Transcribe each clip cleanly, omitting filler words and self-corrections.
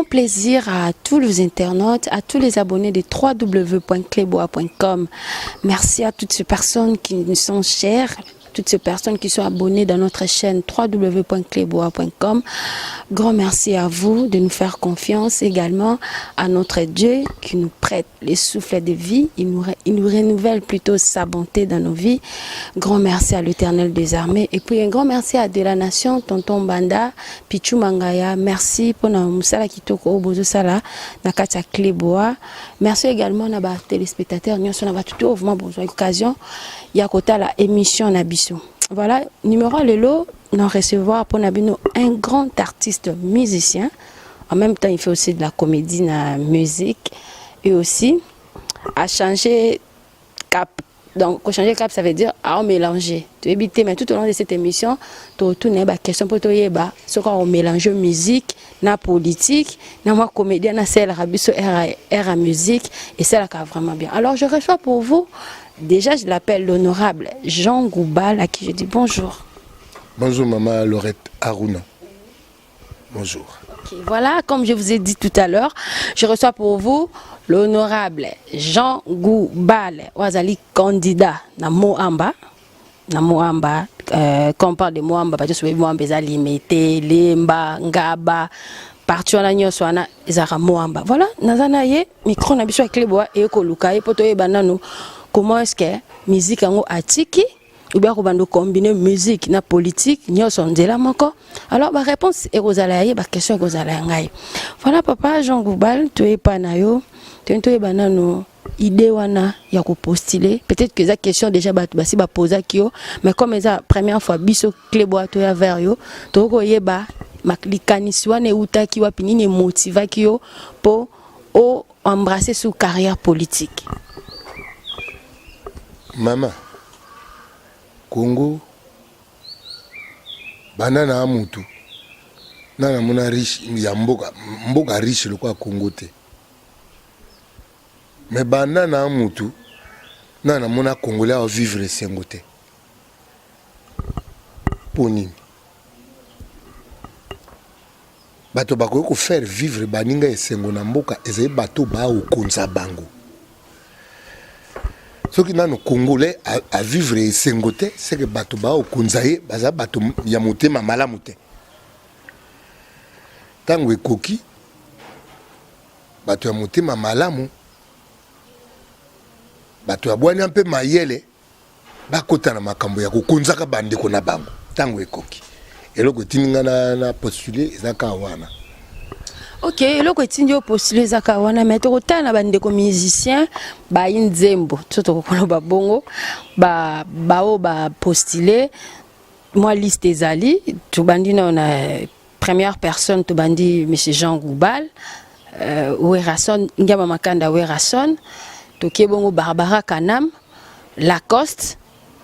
grand plaisir à tous les internautes, à tous les abonnés de www.cleboa.com. Merci à toutes ces personnes qui nous sont chères, toutes ces personnes qui sont abonnées dans notre chaîne www.cleboa.com. Grand merci à vous de nous faire confiance, également à notre Dieu qui nous prête les souffles de vie. Il nous renouvelle plutôt sa bonté dans nos vies. Grand merci à l'Éternel des armées. Et puis un grand merci à De la Nation, Tonton Banda, Pichu Mangaya. Merci pour nos Moussala Kitoko, Bozo Sala, Nakacha Cleboa. Merci également à nos téléspectateurs. Nous avons tout besoin d'occasion. Il y a côté la émission Nabiso. Voilà, numéro Lelo, nous recevoir pour Nabino un grand artiste musicien. En même temps, il fait aussi de la comédie, la musique. Et aussi, à changer cap. Donc, changer cap, ça veut dire à mélanger. Tu éviter, mais tout au long de cette émission, tu retournes à la question pour toi, ce qu'on mélange musique, na politique, na moi comédien, na celle rabiso à musique, et celle qui a vraiment bien. Alors, je reçois pour vous. Déjà, je l'appelle l'honorable Jean Goubal, à qui je dis bonjour. Bonjour, maman Laurette Aruna. Bonjour. Okay, voilà, comme je vous ai dit tout à l'heure, je reçois pour vous l'honorable Jean Goubal, Wazali candidat na Moamba. Na Moamba, quand on parle de Moamba, parce que Moamba est limité, Lemba, Ngaba, partout à la Nyoswana, Zara Moamba. Voilà, Nazanaye, micro na biso Cleboa et Koluka, et poto e banano. Comment est-ce que la musique est attique ou bien qu'on combiner musique et politique nous sommes là encore. Alors la réponse est la question est voilà papa Jean Goubal, tu es pas nayo, tu es banano idée wana ya ko postuler. Peut-être que la question déjà basi ba poser kio, mais comme la première fois biso Cleboa to ya vers yo, to ko yeba maklikanisi wana utaki wa pinini motiva kio pour embrasser sa carrière politique. Maman, Congo, banana amutu, nana mona riche, ya mboga riche le quoi Congo te. Mais banana amutu, nana mona Congolais à vivre sengo te. Poni. Bato bako ko faire vivre baninga esengo na mboka ezai bato ba o konza bango. Ce qui est Congolais à vivre et s'engoter, c'est que bato ba o konzaye baza bato ya motema malamu te. Tango ekoki bato ya motema malamu bato ya bwani un peu mayele bakota na makambo ya kokonzaka bandeko na bango tango ekoki. Eloko tininga na postuler ezaka wana. Ok, eloko etindio postuler ezaka wana mais tokota na bandeko musicien ba inzembo toto kokolo ba bongo ba postuler moi liste ezali to bandi na première personne to bandi monsieur Jean Goubal Werason ngama makanda Werason to kebongo Barbara Kanam Lacoste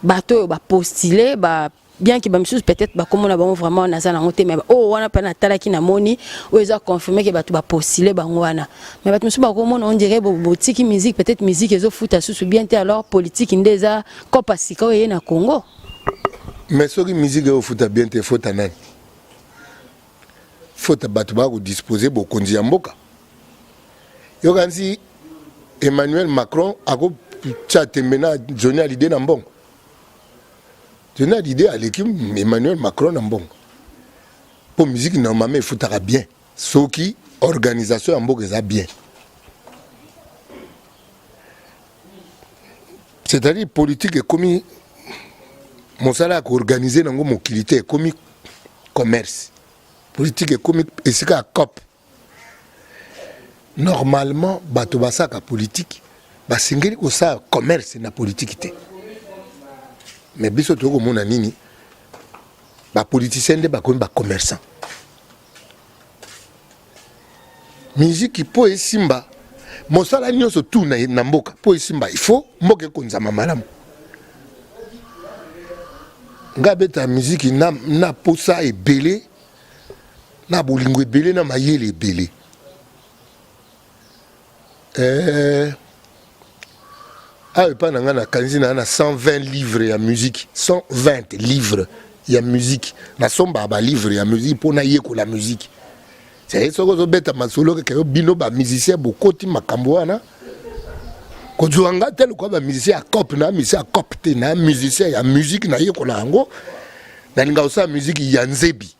bato ba postuler ba bien que bamsous peut-être ba comme on a vraiment na zana ngote mais wana pa na tala ki na moni ou ils ont confirmé que bato ba postuler bango wana mais bato msou ba comme on dirait botiki musique peut-être musique ezo futa sous bien te alors politique ndeza ko pasika oye na Congo mais soki musique ezo futa bien te faute nani faute bato ba ko disposer bo konzi ya mboka yo kanzi Emmanuel Macron a ko tchatemena Johnny Hallyday na mbongo. Je n'ai l'idée à l'équipe Emmanuel Macron en bon. Pour musique, normalement, il faut bien. Ce qui, organisation en bon, c'est bien. C'est-à-dire, politique est comme mon salaire organisé dans mon qualité, comme commerce. Politique est comme et c'est qu'à COP. Normalement, batobasa ka politique, ba singeli ko ça commerce na politique. Mais biso toko mona nini ba politicien de ba comme ba commerçant musique po esimba mosala nyonso tout na mboka po esimba il faut mboka konzama malamu ngabeta musique na posa ebele na bolingo ebele na mayele ebele Ah, pas na 120 livres ya musique, 120 livres ya musique. Na somba ba livre ya musique pour na yeko la musique. c'est ce que beta masolo que bino ba musicien bokoti makambo wana ko zuanga tel ko ba musicien a cop na musicien a copte na musicien ya musique na yeko na ngo na linga osa musique ya nzebi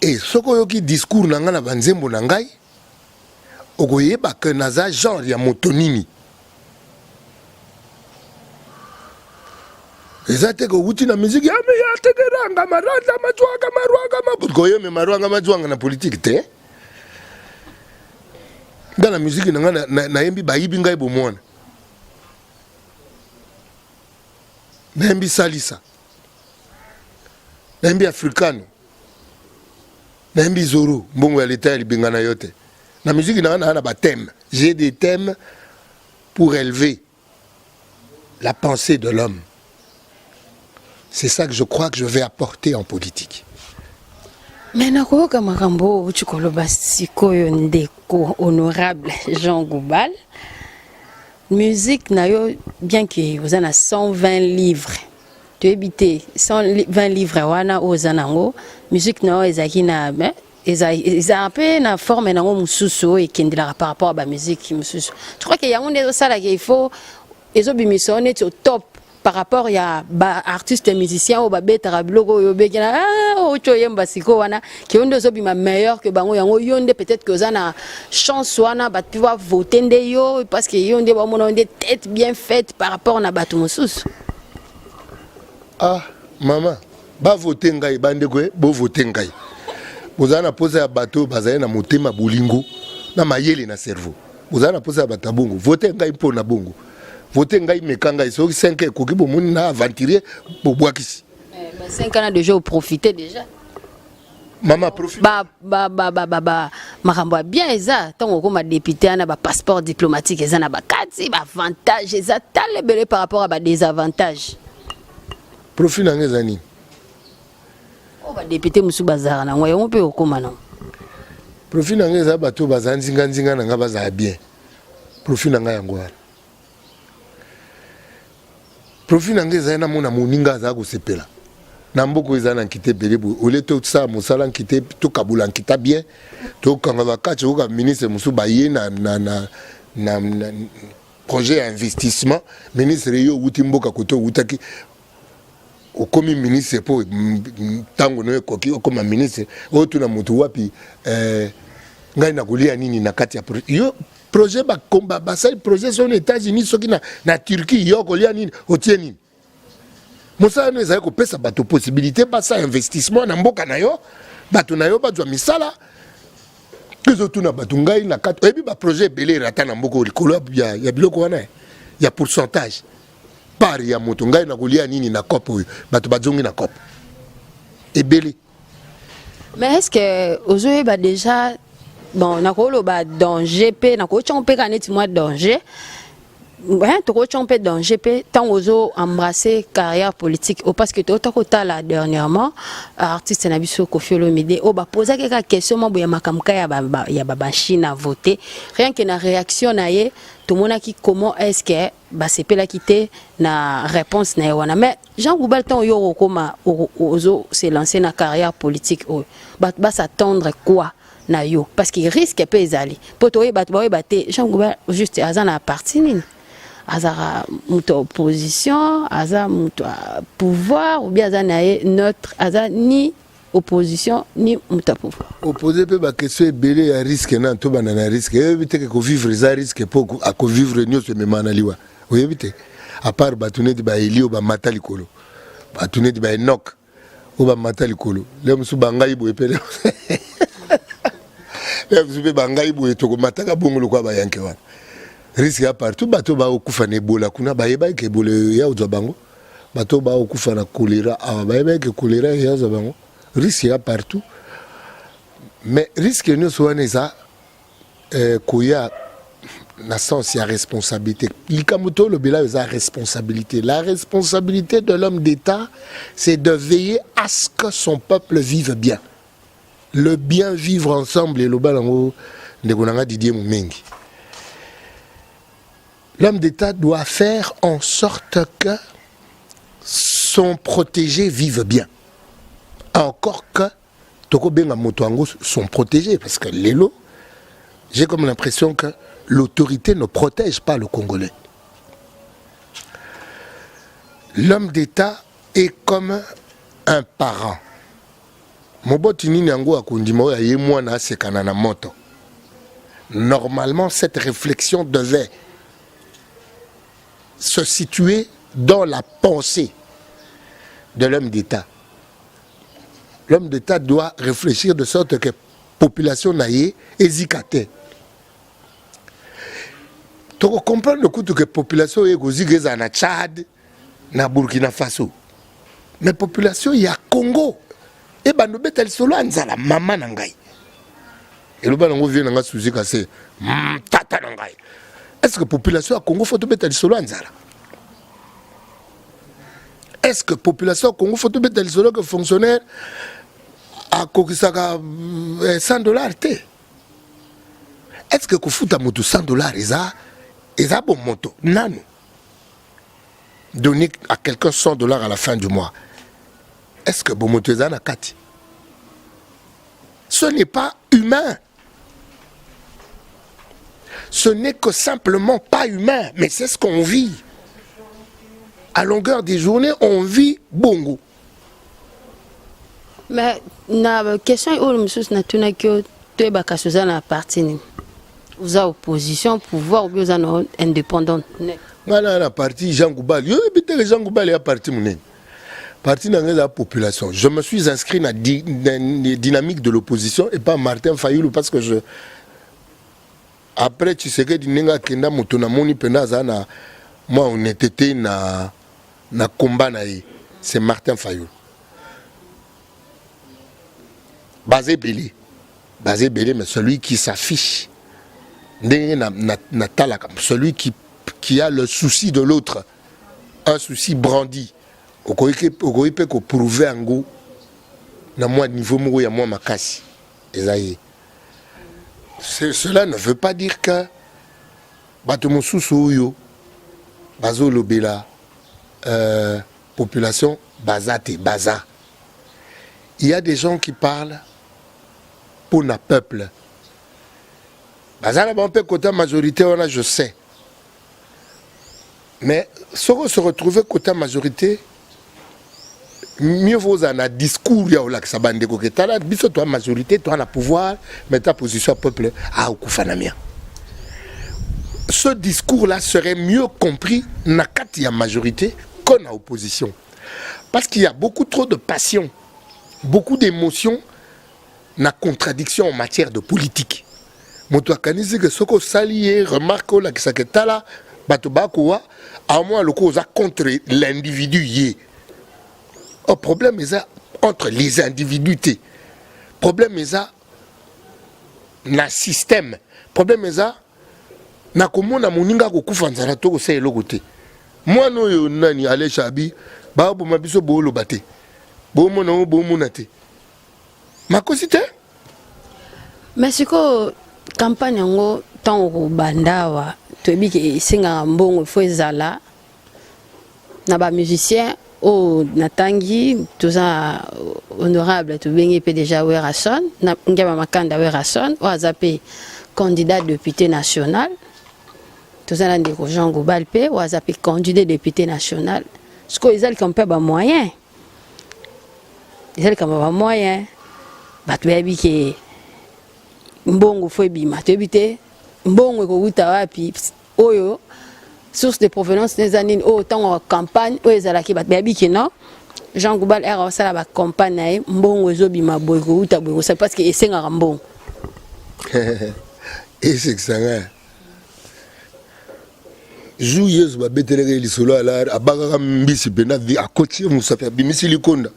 et soko yoki discours na nga na banzembo na ngai okoyeba que naza genre ya motonini ezate ko wuti na musique ya me ya tegeranga maranda majwaga marwaga koyo me marwaga majwanga na politique te dans la musique na yembi bayibi ngai bomona na yembi salisa na yembi africano na yembi zoro mbongo ya leta ya libengana yote na musique na ba thème j'ai des thèmes pour élever la pensée de l'homme. C'est ça que je crois que je vais apporter en politique. Mais nakoyoka makambo uchikoloba sikoyo ndeko honorable Jean Goubal. Musique na yo bien que vous en a 120 livres. Tu habité 120 livres wana ozanango. Musique na yo ezaki na eza un peu na forme nango mususu et kendela par rapport à la musique mususu. Je crois qu'il y a un des ça qu'il faut ezobimisa on est au top. Par rapport à artistes et musiciens ou beta blogo yo bekena ocho yemba siko wana qui ont des obima meilleur que bango yango yonde peut-être que ça na chance wana bat pouvoir voter nde yo parce que yonde ba mona des têtes bien faites par rapport na batu mususu. Ah maman ba voter ngai bande ko bo voter ngai bozana poser ya bato bazali na motema bolingo na mayele na cerveau bozana poser ya batabungu voter ngai mpo na bongo voter ngai mekanga iso 5 ekoki bomoni na aventurier bobwakisi 5 ans déjà au profiter déjà maman profite makambo bien eza tant comme député ana ba passeport diplomatique eza na ba kati ba avantage eza talebele par rapport à ba désavantages profit na ngezani o ba député musu bazara na ngoyo mpe okoma na profit na ngeza bato bazanzinga nzinga na nga baza bien profit na nga yango profit na ngeza na mona moninga za ko sepela na mboko ezana nkite belebu ole to sa musala nkite to kabula nkita bien to kanga bakati oka ministre musu baye na projet d'investissement ministre yo wuti mboka koto wutaki okomi ministre po tango no ekoki okoma ministre o tuna mutu wapi ngai na kulia nini na kati ya yo projet ba combat ba ça projet sur les États-Unis soki na Turquie yo kolia nini otie nini Mosa no ezali ko pesa bato possibilité ba ça investissement na mboka na yo bato na yo bazwa misala kezo tuna bato ngai na kati ebi ba projet belé rata na mboko likolo ya biloko wana ya pourcentage par ya moto ngai na kulia nini na kopo bato bazongi na kopo ebele. Mais est-ce que aujourd'hui bah déjà bon nakolo ba danger pe nakolo chompe kaneti moi danger ouais to chompe danger pe tant ozo embrasser carrière politique ou parce que to kota la dernièrement artiste na biso Koffi Olomide o ba poser quelques questions mo ya makamka ya ba Chine a voté rien que na réaction na ye tout monde qui comment est-ce que ba sepela quitté na réponse na wana mais Jean Goubal tant yo koma ozo se lancer na carrière politique o ba s'attendre quoi na yo parce qu'il risque peu ezali poto ye bato te Jean Goubal juste azana parti nini azara muto opposition aza muto pouvoir ou bien azana neutre aza ni opposition ni muto pouvoir opposé pe ba question belé ya risque na to banana risque éviter que vivre za risque pour à vivre nyoso memana liwa oyebite à part batune di ba elio ba matali kolo batune di ba enok o ba matali kolo le musu bangai bo epele le musu bangai bo etoko mataka bongolo kwa ba yanke wana risque ya partout bato ba okufa na ebola kuna ba yeba ke ebola ya uzwa bango bato ba okufa na choléra ba yeba ke choléra ya uzwa bango risque ya partout mais risque nous soit neza koya na sens ya responsabilité likamuto le bela za responsabilité la responsabilité de l'homme d'État c'est de veiller à ce que son peuple vive bien le bien vivre ensemble et le balango ndekonanga Didier Mumengi. L'homme d'État doit faire en sorte que son protégé vive bien. Encore que toko benga moto ango sont protégés parce que lelo j'ai comme l'impression que l'autorité ne protège pas le Congolais. L'homme d'État est comme un parent. Mobotini nango akundimo ya mwana sekana na moto. Normalement, cette réflexion devait se situer dans la pensée de l'homme d'État. L'homme d'État doit réfléchir de sorte que la population n'aille hésiter. Tu comprends le coup que la population est aussi na Tchad, na Burkina Faso. Mais la population il y a Congo. Et ben nous betel solo anzala maman nangai. Et le banango vient nanga souci cassé. Tata nangai. Est-ce que la population à Congo faut betel solo anzala? Est-ce que la population à Congo faut betel solo que fonctionnaire à kokisaka $100 té? Est-ce que kufuta moto $100 eza bon moto? Non. Donner à quelqu'un $100 à la fin du mois. Est-ce que bon moto eza na kati? Ce n'est pas humain. Ce n'est que simplement pas humain, mais c'est ce qu'on vit. À longueur des journées, on vit bongo. Mais la question est que tu es na parti ni. Vous avez opposition, pouvoir ou vous êtes indépendant. Voilà la partie Jean Goubal. Yo bité Jean Goubal est parti mon parti dans la population. Je me suis inscrit dans la dynamique de l'opposition et pas Martin Fayoulou parce que je après tu sais que dinenga kenda mutuna moni penaza na moi on était na combat na c'est Martin Fayoulou. Basé Belé mais celui qui s'affiche celui qui a le souci de l'autre, un souci brandi. Okoïpe ko prouver en go na moi niveau mo ya moi makasi. Cela ne veut pas dire que bato mosusu yo bazo lobela population bazate baza. Il y a des gens qui parlent pour le peuple. Baza na peu côté majorité on a je sais. Mais si on se retrouve côté majorité, mieux vaut un discours ya olak sabande ko ketala biso toi majorité toi na pouvoir mais ta position peuple a okufanamia. Ce discours là serait mieux compris na kati ya majorité qu'en opposition. Parce qu'il y a beaucoup trop de passion, beaucoup d'émotions na contradiction en matière de politique. Moto akanizi que soko salier remarque la kisaketala bato bakowa à moins le cause contre l'individu yé. Le problème est entre les individuités. Le problème est na système. Le problème est na komona moninga ko kufanzana to ko se lokote. Moi no yo nani ale shabi ba bo mabiso bo lo bate. Bo mona bo monate. Makosite? Mais c'est que campagne ngo tango bandawa to bi ke singa mbongo fo ezala na ba musicien o natangi toza honorable to bengi pe déjà Werason na ngaba makanda Werason o azape candidat député national toza na ndeko Jean Goubal pe o azape candidat député national ce que ils ont pas ba moyen ils ont ba moyen ba to bi ke mbongo fo bima to bité mbongo ko uta wapi oyo source de provenance des années autant en campagne ou ezalaki bat baby ki non Jean Goubal era sala ba campagne na mbongo ezobima boyko uta boyko c'est parce que esenga mbongo et c'est ça joyeuse ba betelere lisolo ala abaka mbisi bena vi akoti musafa bimisi likonda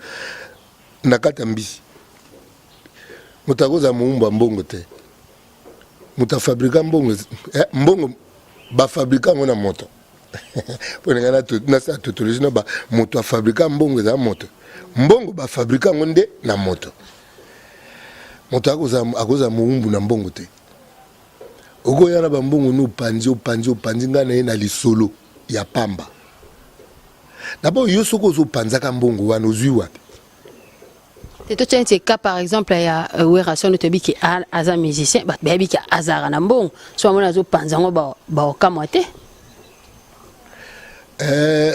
nakata mbisi mutakoza muumba mbongo te mutafabrika mbongo mbongo ba fabrika mona moto pour ngana tout na sa totologie na ba moto fabrika mbongo za moto mbongo ba fabrika ngonde na moto moto akoza muumbu na mbongo te oko yana ba mbongo no panzi ngana na lisolo ya pamba d'abord yo soko zo panzaka mbongo wana ozwi wapi C'est tout un cas par exemple il y a Werason de Tobi qui est un musicien, bah baby qui a hasard en bon, soit mon azo panzango ba okamote. Et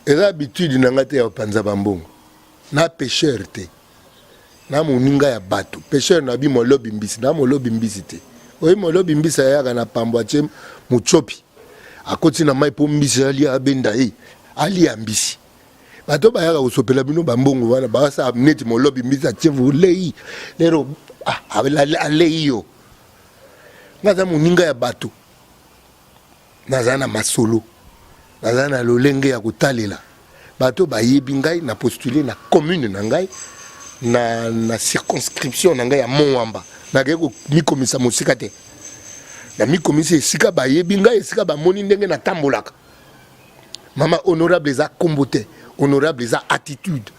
l'habitude n'angate ya panza bambongo. Na pêcheur te. Na moninga ya bato. Pêcheur na bi mo lobi mbisi, na mo lobi mbisi te. Oyi mo lobi mbisi ya na pambwa che muchopi. Akoti na mai po mbisi ali abenda ali ambisi. Bato ba yaka usopela bino bambongo wana ba sa neti mo lobi mbisi achevu lei. Lero alei yo. Ngaza moninga ya bato. Nazana masolo. Nazana lolenge ya kutalela. Bato ba yebi ngai na postuler na commune na ngai na circonscription na ngai ya Moamba. Na keko mi komisa musika te. Na mi komisa esika ba yebi ngai esika ba moni ndenge na tambolaka. Mama honorable za kombote, honorable za attitude.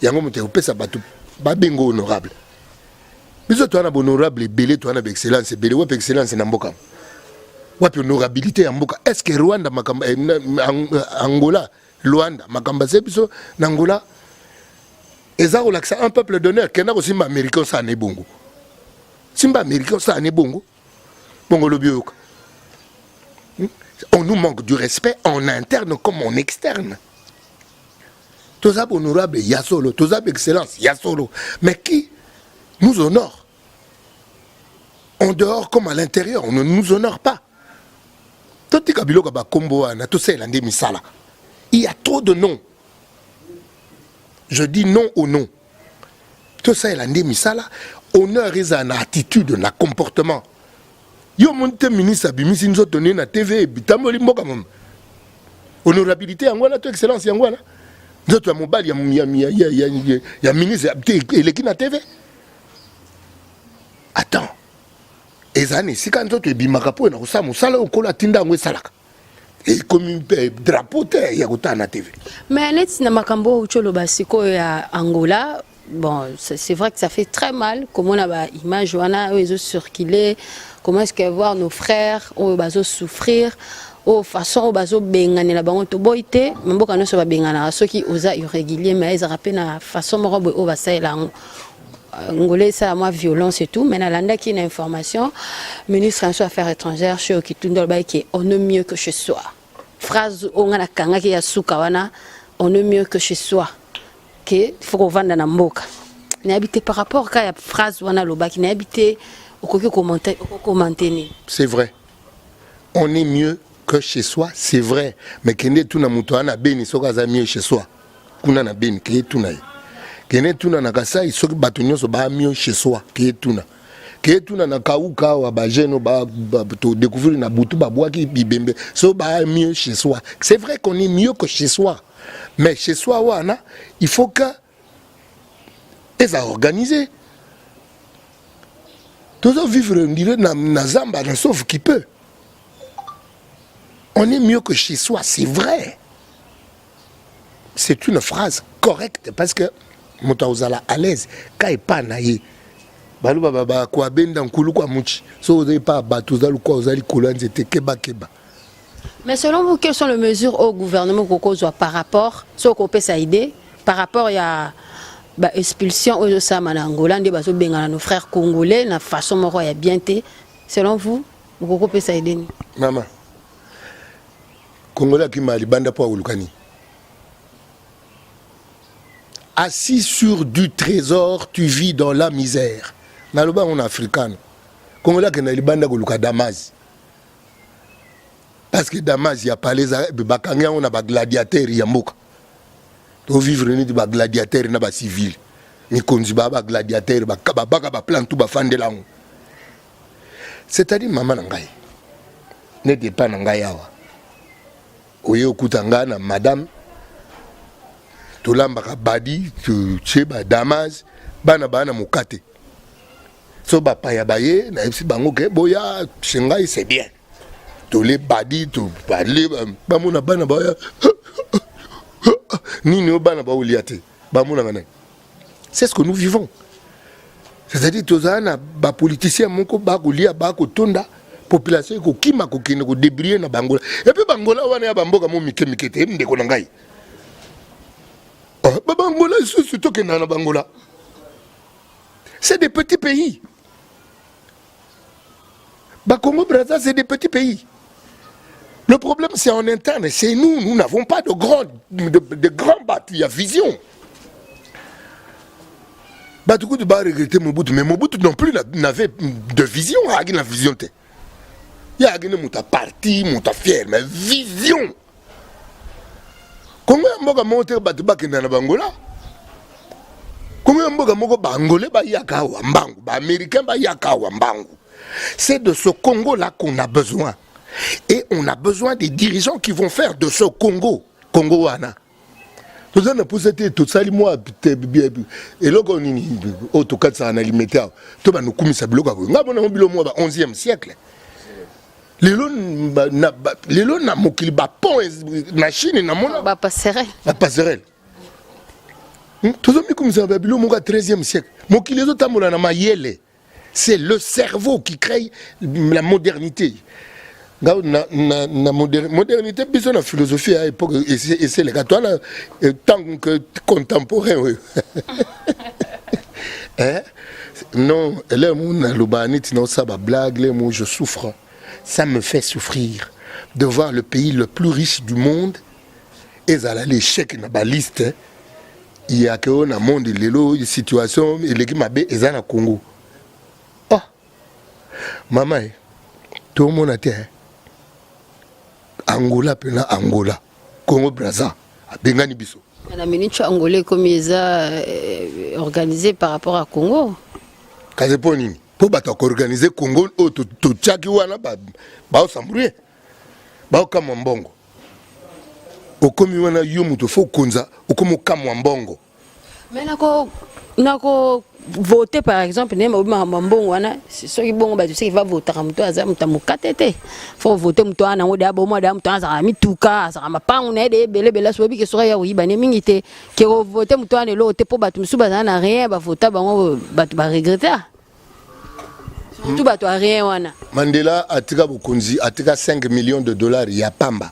Yango mote opesa bato ba bengo honorable. Biso to na honorable belé to na excellence belé wa excellence na mboka. Wapi honorabilité ya mboka. Est-ce que Rwanda makamba Angola Luanda makamba sebiso na Angola eza relaxa un peuple d'honneur kena ko simba américain ça ne bongo. Simba américain ça ne bongo. Bongo lo bioka. On nous manque du respect en interne comme en externe. Tozab honorable yasolo, tozab excellence yasolo. Mais qui nous honore en dehors comme à l'intérieur, on ne nous honore pas. Il y a trop de noms. Je dis non au nom. Tout ça, il a dit misala. Honneur est une attitude, un comportement. Yo monte ministre abimisi nous donné na TV bitamoli mboka mom. Honorabilité angwana to excellence angwana. Nzoto ya mobali ya ministre eleki na TV. Attends. Ezani sika nzoto ebimaka po na kosa musala okola tinda ngwe salaka. Et comme un drapeau te ya kota na TV. Mais net na makambo ucholo basiko ya Angola. Bon, c'est vrai que ça fait très mal. Comment on a ba image wana ozo circuler. Comment est-ce que voir nos frères au bazo souffrir au façon au bazo bengane la bango to boité même boka no so ba bengana ceux qui osa irrégulier mais ils rappellent na façon mo robo au basa la ngolé ça moi violence et tout mais na landa qui une information ministre des affaires étrangères chez Okitundol ba qui on est mieux que chez soi phrase on a kanga qui ya suka wana on est mieux que chez soi que faut qu'on vende na mboka na habité par rapport à la phrase wana loba qui na habité. C'est vrai. On est mieux que chez soi, c'est vrai. Mais kende tuna muto ana beni soka za mieux chez soi. Kuna na beni ke tuna. Kende tuna na kasai soki batunyo so ba mieux chez soi ke tuna. Ke tuna na kauka wa ba jeno ba to découvrir na butu ba boa ki bibembe so ba mieux chez soi. C'est vrai qu'on est mieux que chez soi. Mais chez soi wana, il faut que eza organisé. Tous vivre na zamba sauf qui peut. On est mieux que chez soi, c'est vrai. C'est une phrase correcte parce que motauzala à l'aise quand il pas naïe. Balu baba kwa benda nkulu kwa muchi. So vous pas batuzalu kwa uzali kulanze te keba keba. Mais selon vous, quelles sont les mesures au gouvernement Kokozwa par rapport ce qu'on peut s'aider par rapport à ba expulsion aux Osama en Angola, des bateaux bengana nos frères congolais, la façon moro ya bien té. Selon vous, vous peut s'aider? Maman, Congolais qui m'a libanda pour Ulukani. Assis sur du trésor, tu vis dans la misère. Naloba on africain. Congolais qui m'a libanda pour Damas. Parce que Damas, il y a pas les bakanga on a ba gladiateur yamboka. To vivre ni ba gladiateur na ba civil ni konzi ba gladiateur ba kababa ba plan tout ba fandela ngo c'est-à-dire maman ngai ne dépend ngai yawa oyo kutanga na madame to lamba ka badi tu cheba Damas bana mukate so ba pa ya baye na ipsi bango ke boya chengai c'est bien to le badi to parler ba mona bana boya c'est ce que nous vivons. C'est-à-dire que les politiciens la population qui m'a débrouillé na Bangola. Et puis Bangola, on a Bamboka Mike Mikete, Mdekonangai. Bangola, c'est tout que na Bangola. c'est des petits pays. Congo-Brazza, c'est des petits pays. Le problème, c'est en interne. C'est nous. Nous n'avons pas de grands battus. Il y a vision. Batoukou de regretter Mobutu, mais Mobutu non plus n'avait de vision. Il y a une vision. Il y a une parti, mon fier, mais vision. Comment on monter Batouba dans Bangola? Comment on Bangolais, Américain, c'est de ce Congo-là qu'on a besoin. Et on a besoin des dirigeants qui vont faire de ce Congo-Wana. Tout ça, tout ça, moi, et là, on est au cas de ça, on a limité. Tout va nous commisser à bloquer. On a 11e siècle. Les lots n'a mokili ba pont na Chine na mona ba passerelle. La passerelle. Tout ça, comme ça, le 13e siècle. Mokili les autres na mayele. C'est le cerveau qui crée la modernité. La modernité, c'est la philosophie à l'époque, et c'est les gars, tant que contemporain. Oui. Hein? Non, je souffre. Ça me fait souffrir de voir le pays le plus riche du monde, et ça a l'échec dans la liste. Il y a que dans le monde, les situations, et les gens qui sont au Congo. Oh, maman, tout le monde a été. Angola, Angola, Congo Brazza, Bengani Biso. La minute angolais comme ils ont organisé par rapport à Congo. Kazeponi, pour organiser Congo, tout tchaki wana ba sambroué, ba kamambongo. Au comme wana yomuto fo konza, au comme kamambongo. Mais nako voter par exemple nema mbongo wana c'est ceux qui bon ba tu sais il va voter muto aza mutamukatete faut voter muto ana ngoda bo mo da muto aza mituka aza mapangu na de bele so bi ke so ya wiba ne mingite ke voter muto ana lo te po ba tu musuba na rien ba voter bango ba tu ba regretter tout ba tu rien wana. Mandela atika bokonzi atika 5 millions de dollars ya pamba.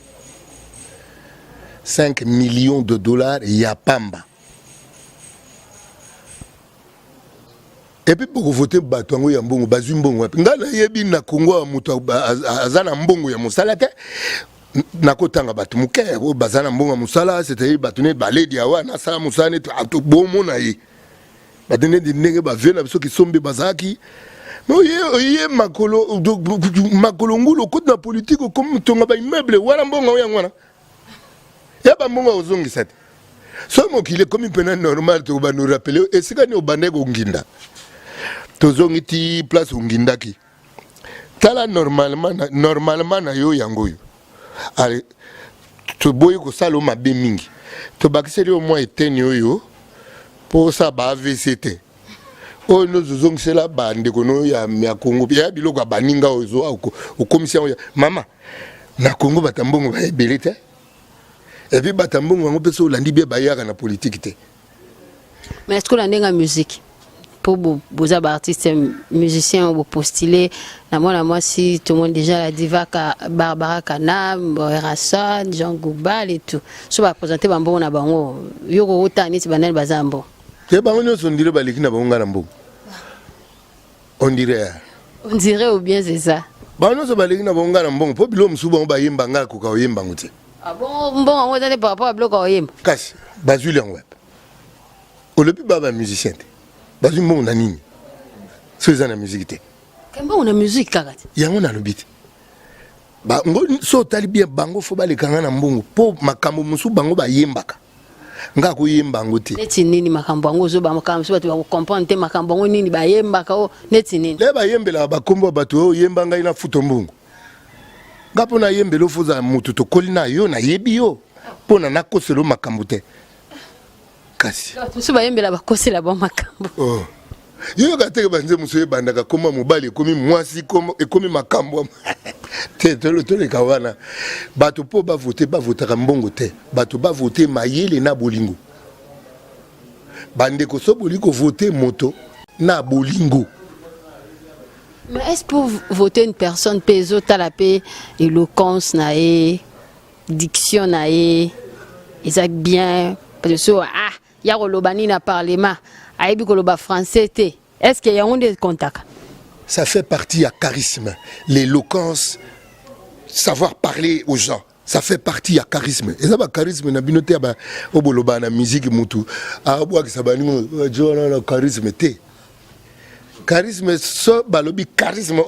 5 millions de dollars ya pamba. Et puis pour voter Batongo ya mbongo bazumbongo ngala yebi na Congo muto azana mbongo ya musala te nakotanga batu muke o bazana mbongo musala c'est-à-dire batune baledi awa na sala musane to bomo na yi batune dinenge ba vena biso ki sombe bazaki no ye makolo ngulo ko na politique comme tonga ba immeuble wala mbongo ya ngwana ya ba mbongo ozongi sate so mo kile comme pena normal to ba nous rappeler et c'est quand on bandego nginda tozongiti place ungindaki tala normalement na yo yangoyo ale to boyi ko salo mabe mingi to bakiseli au moins eteni oyo pour ça ba VCT o no zongisela ba ndeko no ya Congo ya biloko baninga ozo au commission ya mama na Congo batambongo ba ebelete et puis batambongo ngo peso landi bien ba yaka na politique te. Mais est-ce que la ndenga musique pour vos artistes musiciens vous postuler moi si tout le monde déjà la diva Barbara Kanam, Rasson, Jean Goubal et tout so va présenter bambo na bango yoko otani ti banel bazambo te bango nyo sondire baliki na bango ngana mbo on dirait ou bien c'est ça bango so baliki na bango ngana mbo po bilo msuba ba yemba ngala ko ka yemba ngote ah bon on va par rapport à bloc au yemba kasi bazuli en web au lepi baba musicien bazu mbongo na nini so za na musique te kemba una musique kakati yango na lobiti ba ngo so tali bien bango fo ba le kanga na mbongo po makambo musu bango ba yembaka nga ko yemba ngote neti nini makambo ngo zo ba makambo so ba tu ba comprendre te makambo ngo nini ba yembaka o neti nini le ba yembela ba kombo ba tu o yemba ngai na futo mbongo nga pona yembelo fuza mutu to kolina yo na yebi yo pona nakoselo makambo te kasi so ba yembela ba kosela ba makambo oh yo gateke banze musoye bandaka koma mobali komi mwasi komi makambo te le kawana bato po ba voter mbongo te bato ba voter mayele na bolingo bande ko so boliko voter moto na bolingo. Mais est-ce pour voter une personne peso talapé éloquence nae diction nae Isaac bien parce que ya kolobani na parlement aibi koloba français te Est-ce qu'il y a des contacts? Ça fait partie à charisme, l'éloquence, savoir parler aux gens. Ça fait partie à charisme. Et ça va charisme na binote ba oboloba na musique mutu. Ah boa ki sabani jona charisme te. Charisme so balobi charisme.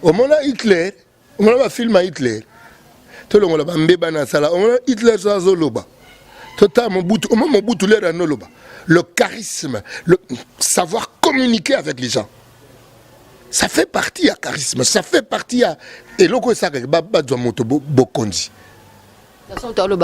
Au moment Hitler, au moment film Hitler. Tout le monde ba mbeba na sala. Au moment Hitler so azoloba. Tota Mobutu, au moment Mobutu l'air anoloba. Le charisme, le savoir communiquer avec les gens. Ça fait partie à charisme, ça fait partie à et loko ça que ba moto bokondi. De toute façon le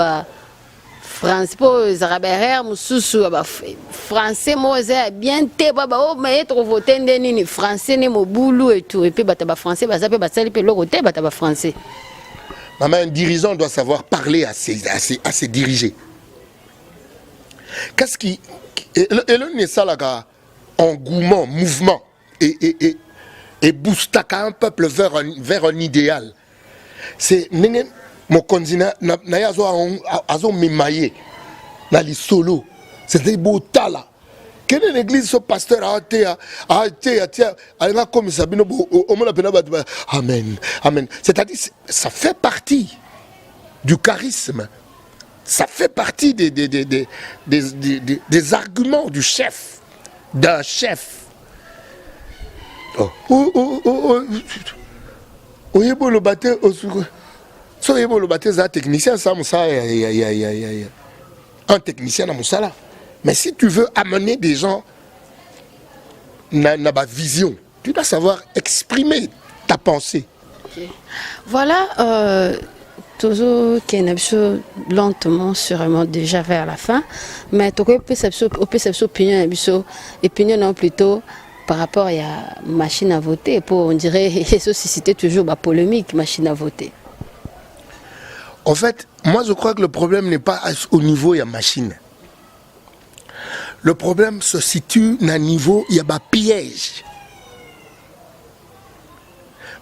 français pour zaraberer mususu ba français moi bien te baba o mais trop voter ndeni français ne mobulu et tout et puis ba français ba zape ba sali pe loko te ba français. Maman, un dirigeant doit savoir parler à ses dirigés. Qu'est-ce qui et le ne ça là engouement, mouvement et boostaka un peuple vers un idéal. C'est mon continent na azo mimaye na li solo. C'était beau tala. Quelle est l'église ce pasteur a été comme ça amen amen. C'est-à-dire ça fait partie du charisme. Ça fait partie des arguments du chef, d'un chef. Oyebo le bâtiment so oyebo le bâtiment technicien ça un technicien dans Moussala. Mais si tu veux amener des gens na vision, tu dois savoir exprimer ta pensée. Okay. Voilà toujours qui lentement sûrement déjà vers la fin mais tu peux opinion non plutôt par rapport à la machine à voter, pour on dirait susciter toujours la polémique, machine à voter. En fait, moi je crois que le problème n'est pas au niveau de la machine. Le problème se situe à un niveau, il y a un piège.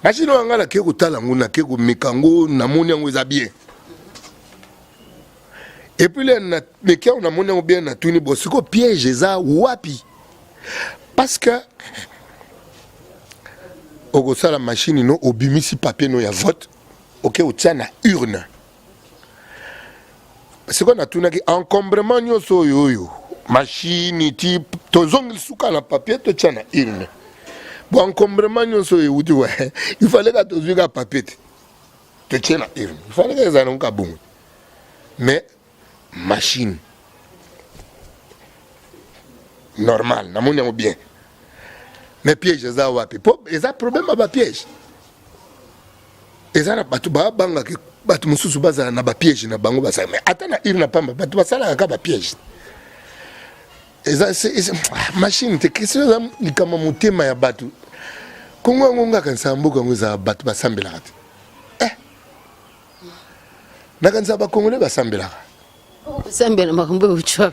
Machine à la keko talango na keko mekango na moni yango eza bien. Et puis là na mekango na moni yango bien na tuni bosiko piège eza wapi. Parce que au la machine no obimisi papier no ya vote OK o tia na urne. C'est qu'on a tout na encombrement nyoso yoyo machine type tozongli suka na papier to tia na urne. Bon encombrement nyoso youdi ouais il fallait que tozuka papier te tia na urne. Il fallait que ça n'onka bon. Mais machine normal na moni bien. Mais piège eza wapi po eza problème ba piège eza na batu ba banga ke batu mususu baza na ba piège na bango basa mais atana il na pamba batu basala ka ba piège eza machine te question ni kama mutema ya batu kongo ngonga kansa mbuka ngoza batu basambela ati na kansa ba kongole basambela sambela makambo uchwa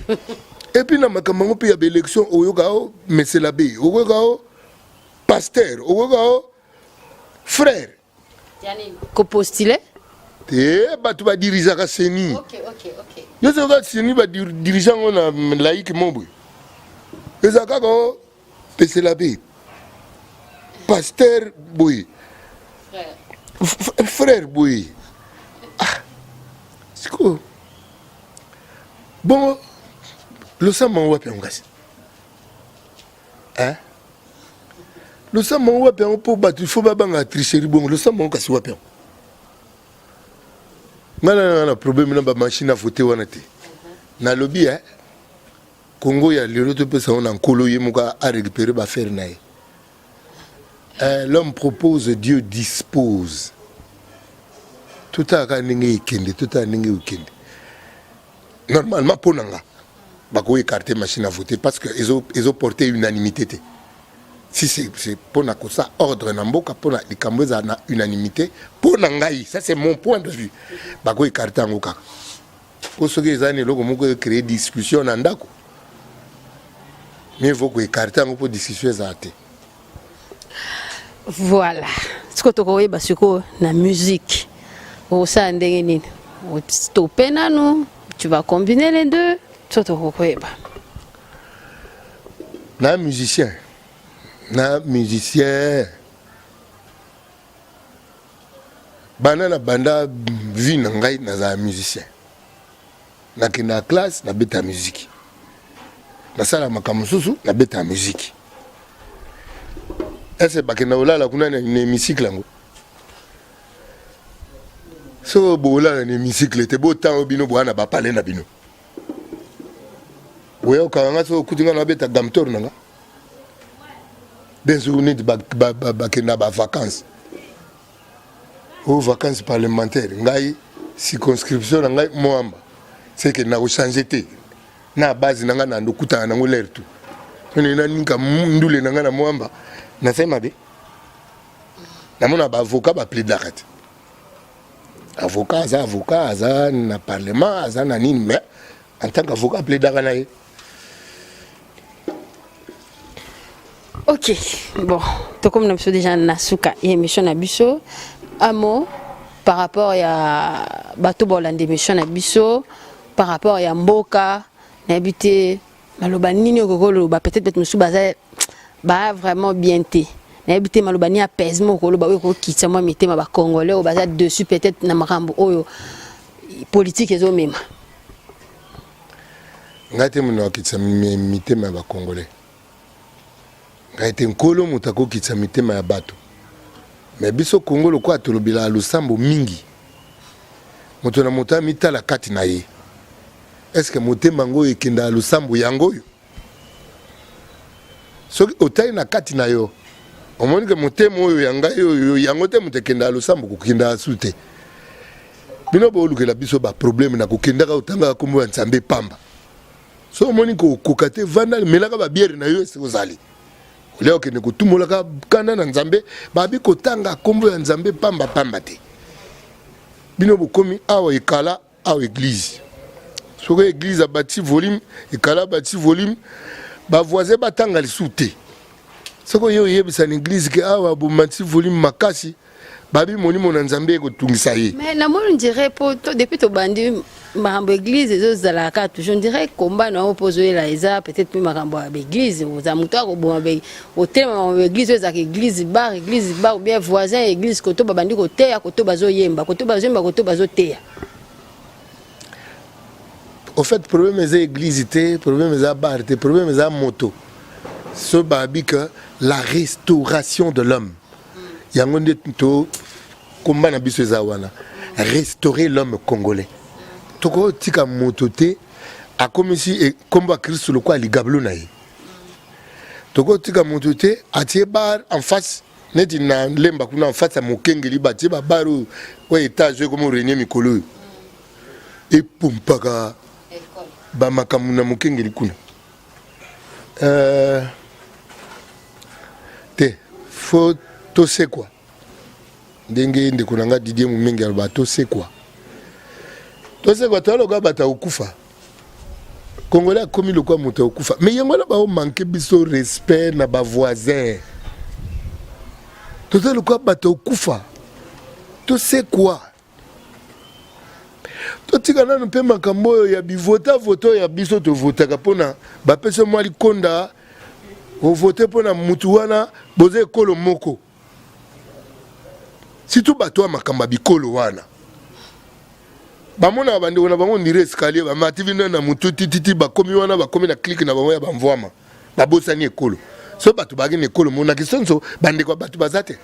et puis na makambo pe ya élection oyokao monsieur l'abbé oyokao pasteur, frère. Ko postulé? Tu vas diriger à Seni. Ok. Je sais que Seni va diriger à laïque Mombou. Et ça, c'est l'abbé. Pasteur, boy. Frère, boy. Ah, c'est quoi? Bon, le sang m'a oué, hein? Le sang m'a oué, il faut pas tricher. Bon, le sang m'a oué, il y a un problème dans la machine à voter. Dans le lobby, Congo, il y a l'autre personne en colo, il y a récupérer ma faire. L'homme propose, Dieu dispose. Tout à week-end. Normalement, pour Nanga, il faut écarter la machine à voter parce qu'ils ont porté unanimité. Si c'est pour ça, ordre Namboka, pour les Camboués, unanimité. Pour Nangaï, ça c'est mon point de vue. Il faut écarter Angoka. Pour ceux qui ont créé des discussions, mais il faut écarter Angoka pour discussion. Voilà. Ce que tu as dit, c'est la musique. Tu vas combiner les deux. Tu vas un musicien. na musicien banda vie na ngai naza musicien nakenda na classe na beta musique nasala makambo susu na beta musique ese bakenda olala kuna na hémicycle yango so bolala na hémicycle te bo temps bino bwana ba parler na bino oyo kanga so kutinga na beta gamtor nanga des journées de bakenda ba vacances aux vacances parlementaires ngai circonscription na ngai moamba c'est que na changer te na base nanga na ndokuta na ngoler tout nene na ninka ndule nanga na moamba na sema be na mona ba avocat ba plaider avocat aza na parlement aza na nini mais en tant qu'avocat plaider na ye. Ok, bon, tout comme nous avons déjà nasuka émission na biso, un mot par rapport à bateau bolande émission na biso, par rapport à mboka, n'habité malobani ni okolo ba peut-être musu baza ba vraiment bien té. N'habité malobani apaisement okolo ba ko kitsa moi metema ba congolais au baza dessus peut-être na makambo oyo politique ezo mema. Ngate muna kitsa mitema ba congolais. Ngaite nkolo mutako kitsa mitema ya bato. Mais biso Congo kwa tolobila lusambo mingi. Moto na mota mitala kati na ye. Est-ce que motema ngo ekenda lusambo yango yo? So otai na kati na yo. Omoni ke motema oyo yanga yo yango te mutekenda lusambo kokenda sute. Bino bo lukela biso ba problème na kokenda ka utanga kombo ya Nzambe pamba. So omoni ko kokate vandal melaka ba biere na yo ekozali. Leo kene kutumolaka kana na Nzambe babi kotanga kombo ya Nzambe pamba te. Bino bokomi awa ekala awa église. Soko église a bâti volume ekala bâti volume ba voisin batanga lisute. Soko yo yebisa na église ke awa bo bâti volume makasi babi moni mona Nzambe ko tungisa ye. Mais na moi on dirait pour depuis to bandi makambo église ezo zalaka toujours on dirait combat na opposer la eza peut-être plus makambo ya église aux amuto ko bon avec hôtel ma église za église bar ou bien voisin église koto babandi kote ya koto bazo yemba koto bazo teya. Au fait problème est église té problème est bar té problème est moto. Ce babi que la restauration de l'homme. Yango to combat na biso za wana restaurer l'homme congolais. Toko tika motote a comme si et combat Christ le quoi ligablo na ye. Toko tika motote a tie bar en face net na lemba kuna en face à mokengeli ba tie ba baru wa étage comme René Mikolo. Et pumpaka ba makamuna mokengeli kuna. Te faut to c'est quoi? Ndenge ndeko nanga Didier Mumengi alba to c'est quoi? To c'est quoi to loga bata okufa. Congolais a commis le quoi moto okufa. Mais yango na ba o manquer biso respect na ba voisin. To c'est le quoi bata okufa. To c'est quoi? To tikana no pe makambo ya bivota voto ya biso to votaka pona ba pese moi likonda o voter pona mutu wana boze ekolo moko. Si tout bateau a makamba bikolo wana. Bamona bande wana bango ndire escalier ba mativina na mutu titi ba komi wana ba komi na clique na bango ya bamvwama. Ba bosani ekolo. So bato bagi ne ekolo mona kisonso bande kwa bato bazate.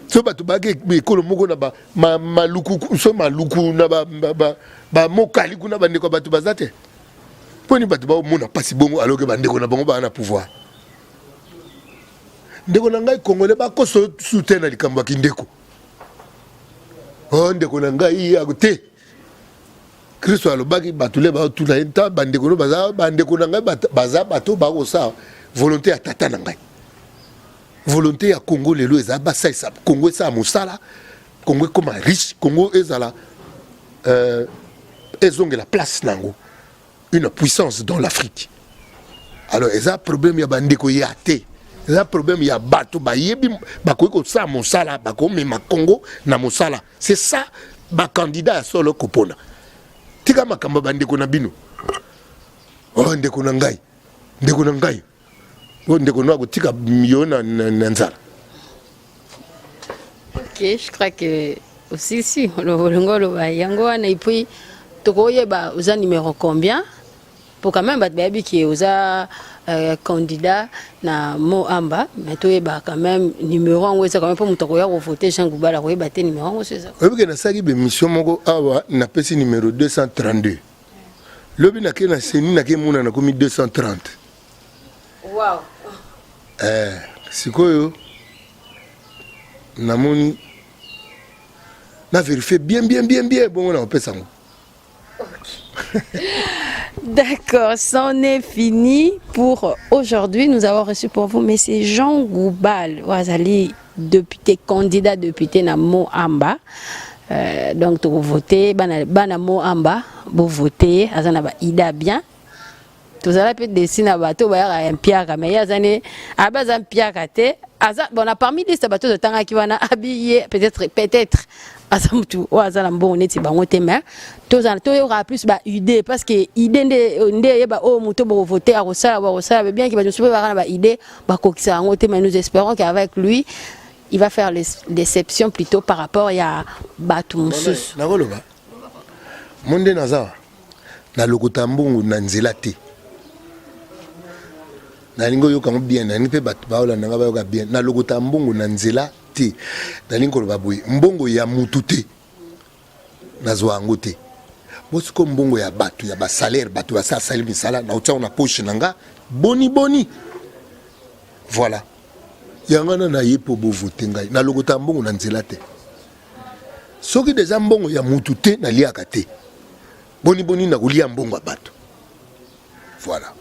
So bato bagi ekolo moko na ba maluku so maluku na ba mokali kuna bande kwa bato bazate. Poni bato ba mona pasi bongo alors que bande ko na bango ba na pouvoir. Ndeko na ngai Congolais ba ko soutien na likambo kindeko. Oh ndeko na ngai ya te. Kristo alobaki batule ba tula enta bandeko no baza bandeko na ngai baza bato ba ko sa volonté ya tata na ngai. Volonté ya Congo lelo eza ba sa Congo sa musala. Congo comme riche, Congo ezala ezonge la place nango. Une puissance dans l'Afrique. Alors eza problème ya bandeko ya te. C'est un problème, il y a bateau, ça, Moussala, ma Congo, na Moussala. C'est ça, ma candidat à solo Kopona. Tika makamba bande kona bino. Oh, ndeko na ngai. Ndeko na ngai. ndeko no akotika yo na nzala. Ok, je crois que aussi si le yango wana et puis tokoye ba uza numéro combien pour quand même ba baby qui uza candidat na mo amba mais toyeba quand même numéro en ça quand même pour mutokoya ko voter Jean Goubala ko bater numéro c'est ça. Obi na saki be mission moko awa na pesi numéro 232. Lobi na ke na seni na ke muna na komi 230. Wow. Sikoyo namoni na vérifier bien bon on a pesa ngo. D'accord, c'en est fini pour aujourd'hui. Nous avons reçu pour vous M. Jean Goubal, Ouazali, député, candidat député na Mo Amba. Donc, vous votez, bana Mo Amba, vous votez, azana ba ida bien. Tout ça peut dessiner à bateau, un pierre, mais yazane, à base un pierre raté. Bon, on a parmi les bateaux de temps qui vont habiller, peut-être. Azamtu o azala bon neti bango tema to aura plus ba idée parce que idée ndé ba o muto bo voter à ça bien qu'il va nous soulever ba idée ba kokisa ngo tema. Nous espérons qu'avec lui il va faire l'exception plutôt par rapport à Batumsus na koloba monde naza na lokota mbongo na nzela te na lingo yo kango bien na nipe bat baola na ba yo ka bien na lokota mbongo na nzela te na lingo ba boy mbongo ya mutu te nazwa ngo te bosiko mbongo ya batu ya ba salaire batu ba salaire misala na utia na poche nanga boni voilà yangana na yepo bo voter ngai na lokota mbongo na nzela te soki déjà mbongo ya mutu te na liaka te boni na kulia mbongo ya batu voilà.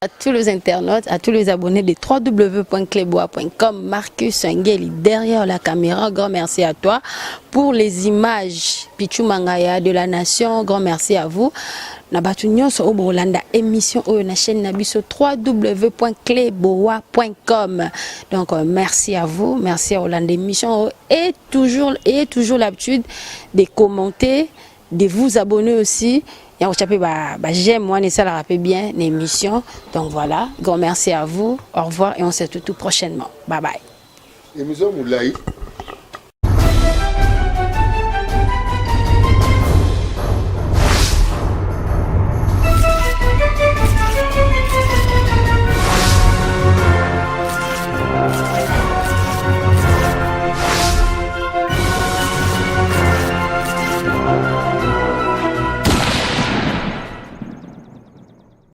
À tous les internautes, à tous les abonnés de www.clebois.com, Marcus Ngeli derrière la caméra, grand merci à toi pour les images Pichu Mangaya de la nation, grand merci à vous. Nabatu nyonso au Bolanda émission au na chaîne nabiso www.clebois.com. Donc merci à vous, merci à Hollande émission et toujours l'habitude de commenter, de vous abonner aussi. J'aime moi ça la rappelle bien l'émission. Donc voilà, grand merci à vous, au revoir et on se retrouve tout prochainement. Bye bye. Émission Moulaï.